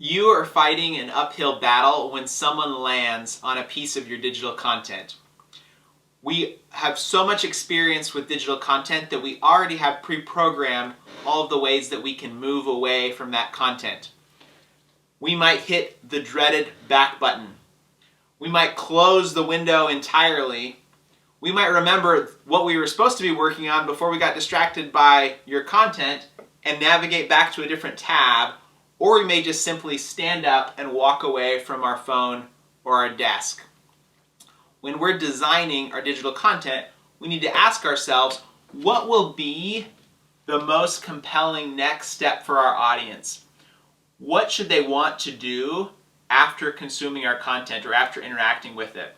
You are fighting an uphill battle when someone lands on a piece of your digital content. We have so much experience with digital content that we already have pre-programmed all of the ways that we can move away from that content. We might hit the dreaded back button. We might close the window entirely. We might remember what we were supposed to be working on before we got distracted by your content and navigate back to a different tab, or we may just simply stand up and walk away from our phone or our desk. When we're designing our digital content, we need to ask ourselves, what will be the most compelling next step for our audience? What should they want to do after consuming our content or after interacting with it?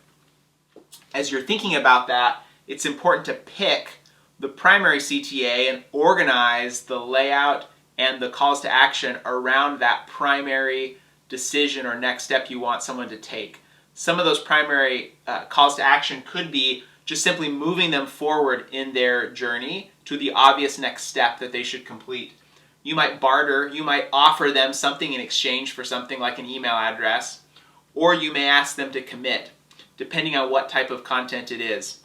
As you're thinking about that, it's important to pick the primary CTA and organize the layout and the calls to action around that primary decision or next step you want someone to take. Some of those primary calls to action could be just simply moving them forward in their journey to the obvious next step that they should complete. You might barter, you might offer them something in exchange for something like an email address, or you may ask them to commit, depending on what type of content it is.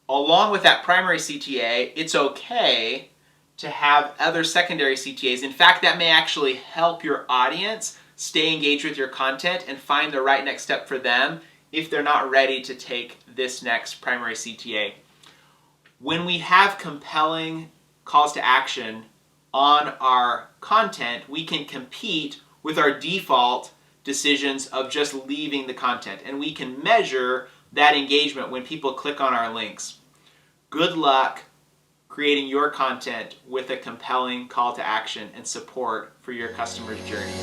Along with that primary CTA, it's okay to have other secondary CTAs. In fact, that may actually help your audience stay engaged with your content and find the right next step for them if they're not ready to take this next primary CTA. When we have compelling calls to action on our content, we can compete with our default decisions of just leaving the content, and we can measure that engagement when people click on our links. Good luck creating your content with a compelling call to action and support for your customer's journey.